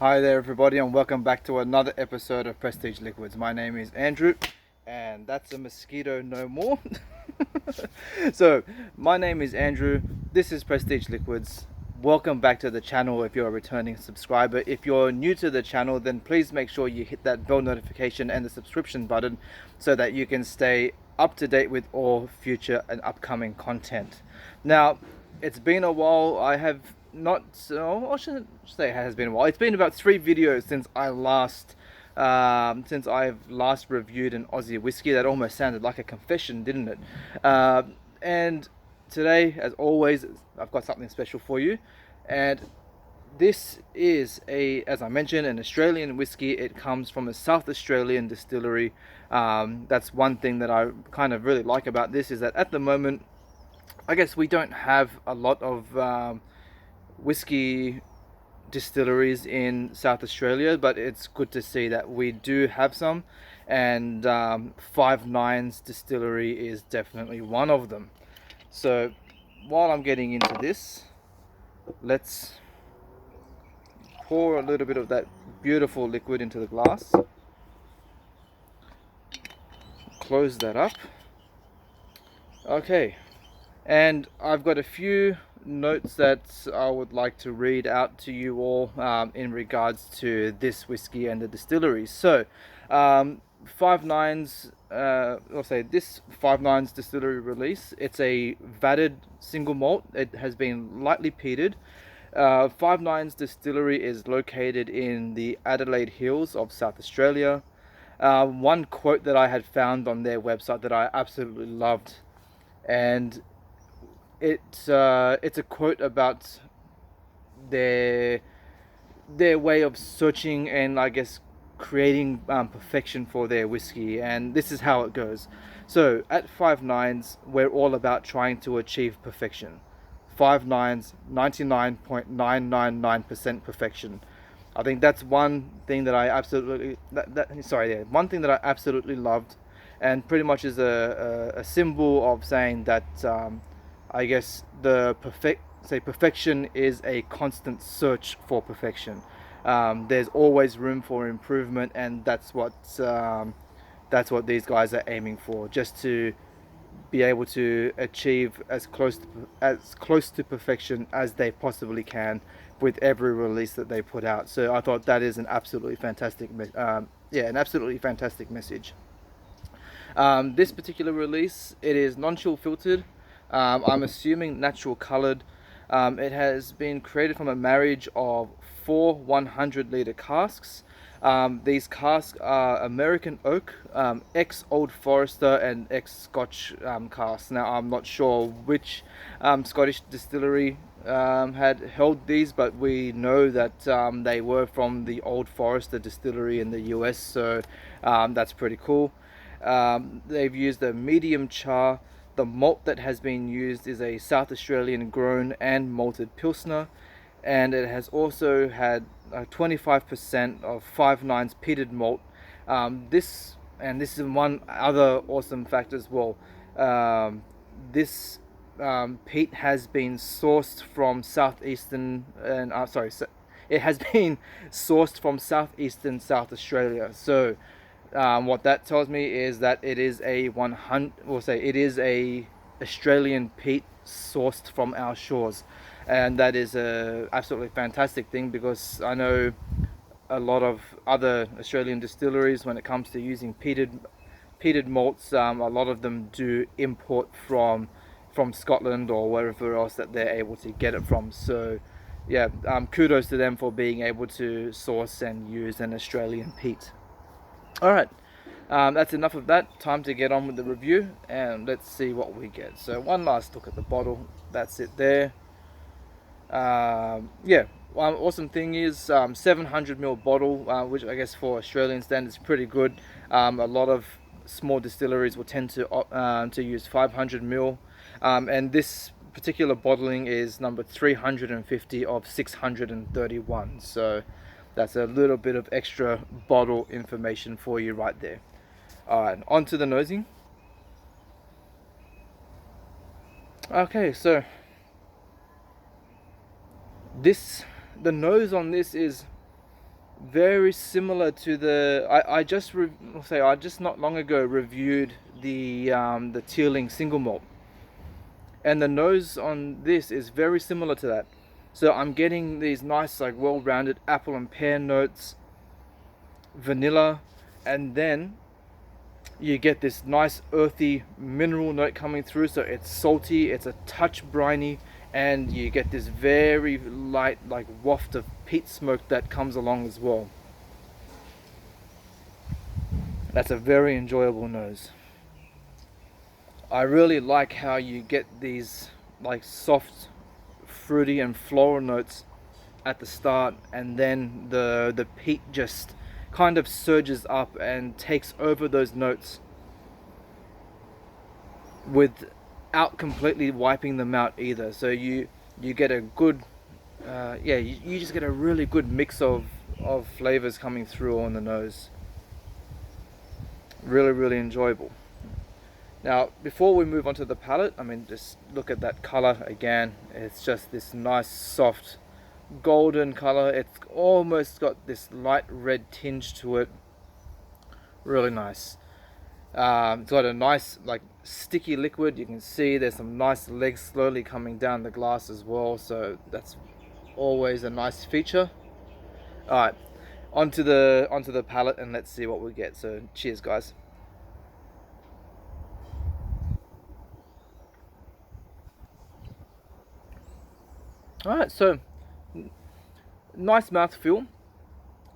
Hi there everybody, and welcome back to another episode of Prestige Liquids. My name is Andrew and that's a mosquito no more. So my name is Andrew, this is Prestige Liquids. Welcome back to the channel if you're a returning subscriber. If you're new to the channel, then please make sure you hit that bell notification and the subscription button so that you can stay up to date with all future and upcoming content. Now, it's been a while. I have not, so I shouldn't say it has been a while. It's been about 3 videos since I've last reviewed an Aussie whiskey. That almost sounded like a confession, didn't it? And today, as always, I've got something special for you, and this is as I mentioned, an Australian whiskey. It comes from a South Australian distillery. That's one thing that I kind of really like about this, is that at the moment, I guess we don't have a lot of whiskey distilleries in South Australia, but it's good to see that we do have some, and 5Nines Distillery is definitely one of them. So while I'm getting into this, let's pour a little bit of that beautiful liquid into the glass, close that up. Okay, and I've got a few notes that I would like to read out to you all in regards to this whiskey and the distilleries. So 5Nines, I'll say this 5Nines distillery release, it's a vatted single malt. It has been lightly peated. 5Nines distillery is located in the Adelaide Hills of South Australia. One quote that I had found on their website that I absolutely loved, and it's a quote about their way of searching and, I guess, creating perfection for their whiskey. And this is how it goes. So at 5Nines, we're all about trying to achieve perfection. 5Nines, 99.999% perfection. I think that's one thing that I absolutely one thing that I absolutely loved, and pretty much is a symbol of saying that I guess perfection is a constant search for perfection. There's always room for improvement, and that's what these guys are aiming for, just to be able to achieve as close to perfection as they possibly can with every release that they put out. So I thought that is an absolutely fantastic message. This particular release, it is non-chill filtered. I'm assuming natural colored. It has been created from a marriage of 4 100-liter casks. These casks are American oak, ex-Old Forester and ex-Scotch casks. Now, I'm not sure which Scottish distillery had held these, but we know that they were from the Old Forester distillery in the US, so that's pretty cool. They've used a medium char. The malt that has been used is a South Australian grown and malted Pilsner, and it has also had 25% of 5Nines peated malt. This is one other awesome fact as well. This peat has been sourced from southeastern it has been sourced from southeastern South Australia. So what that tells me is that it is a Australian peat sourced from our shores, and that is a absolutely fantastic thing, because I know a lot of other Australian distilleries, when it comes to using peated malts, a lot of them do import from Scotland or wherever else that they're able to get it from. So yeah, kudos to them for being able to source and use an Australian peat. Alright, that's enough of that. Time to get on with the review, and let's see what we get. So one last look at the bottle. That's it there. Yeah, one awesome thing is 700ml bottle, which I guess for Australian standards is pretty good. A lot of small distilleries will tend to use 500ml, and this particular bottling is number 350 of 631. So that's a little bit of extra bottle information for you right there. Alright, on to the nosing. Okay, so the nose on this is Very similar to the I just say I just not long ago reviewed the Teeling single malt, and the nose on this is very similar to that. So I'm getting these nice, like, well-rounded apple and pear notes, vanilla, and then you get this nice earthy mineral note coming through. So it's salty, it's a touch briny, and you get this very light, like, waft of peat smoke that comes along as well. That's a very enjoyable nose. I really like how you get these, like, soft, fruity and floral notes at the start, and then the peat just kind of surges up and takes over those notes without completely wiping them out either. So you get a good you just get a really good mix of flavors coming through on the nose. Really enjoyable. Now, before we move on to the palate, I mean, just look at that color again. It's just this nice, soft, golden color. It's almost got this light red tinge to it. Really nice. It's got a nice, like, sticky liquid. You can see there's some nice legs slowly coming down the glass as well. So that's always a nice feature. All right, onto the palate, and let's see what we get. So cheers, guys. Alright, so nice mouthfeel.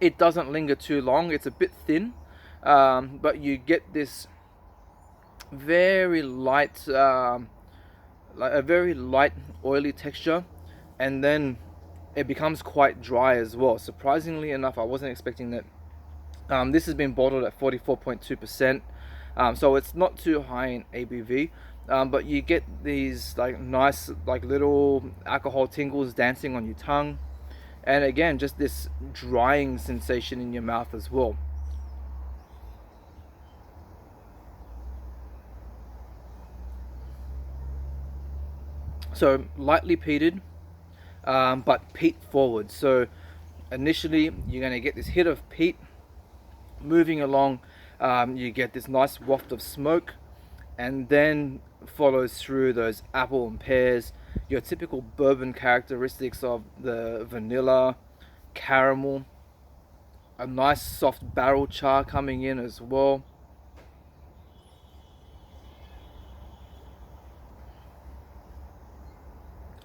It doesn't linger too long. It's a bit thin, but you get this very light, like a very light, oily texture, and then it becomes quite dry as well. Surprisingly enough, I wasn't expecting that. This has been bottled at 44.2%, so it's not too high in ABV. But you get these, like, nice, like, little alcohol tingles dancing on your tongue, and again, just this drying sensation in your mouth as well. So lightly peated, but peat forward. So initially you're going to get this hit of peat. Moving along, you get this nice waft of smoke, and then follows through those apple and pears, your typical bourbon characteristics of the vanilla, caramel, a nice soft barrel char coming in as well.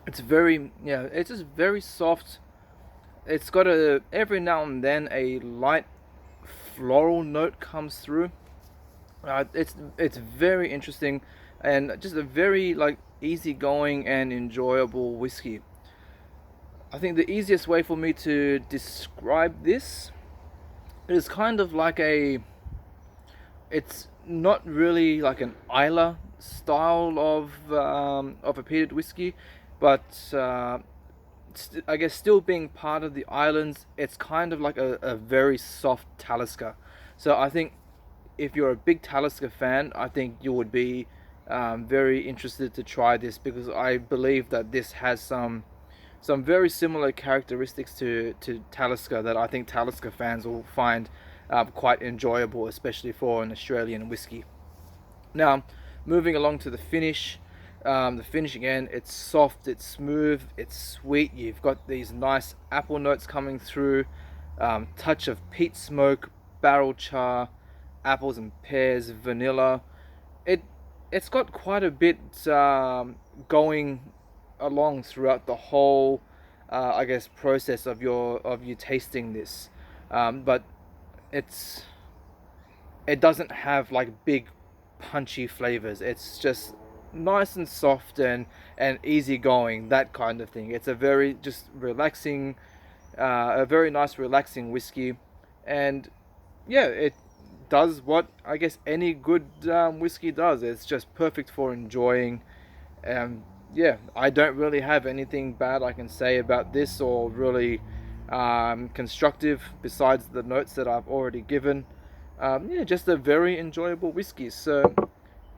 It's very, yeah, it's just very soft. It's got a, every now and then, a light floral note comes through. It's very interesting, and just a very, like, easygoing and enjoyable whiskey. I think the easiest way for me to describe this is kind of like a, it's not really like an Isla style of a peated whiskey, but I guess still being part of the islands, it's kind of like a very soft Talisker. So I think if you're a big Talisker fan, I think you would be very interested to try this, because I believe that this has some very similar characteristics to Talisker that I think Talisker fans will find quite enjoyable, especially for an Australian whiskey. Now, moving along to the finish. The finish again, it's soft, it's smooth, it's sweet. You've got these nice apple notes coming through, touch of peat smoke, barrel char, apples and pears, vanilla. It's got quite a bit going along throughout the whole, I guess, process of you tasting this, but it's it doesn't have, like, big punchy flavors. It's just nice and soft and easygoing, that kind of thing. It's a very just relaxing, a very nice relaxing whiskey, and yeah, it does what I guess any good whiskey does. It's just perfect for enjoying. Yeah, I don't really have anything bad I can say about this, or really constructive, besides the notes that I've already given. Yeah, just a very enjoyable whiskey. So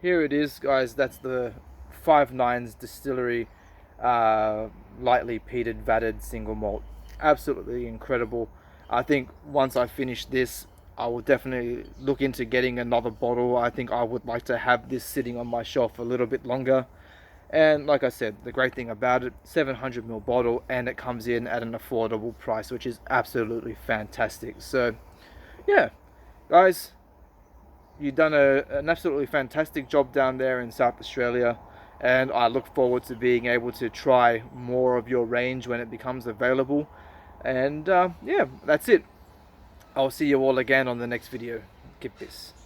here it is, guys. That's the 5Nines Distillery lightly peated vatted single malt. Absolutely incredible. I think once I finish this, I will definitely look into getting another bottle. I think I would like to have this sitting on my shelf a little bit longer. And like I said, the great thing about it, 700ml bottle, and it comes in at an affordable price, which is absolutely fantastic. So yeah, guys, you've done an absolutely fantastic job down there in South Australia, and I look forward to being able to try more of your range when it becomes available. And yeah, that's it. I'll see you all again on the next video. KIPPIS.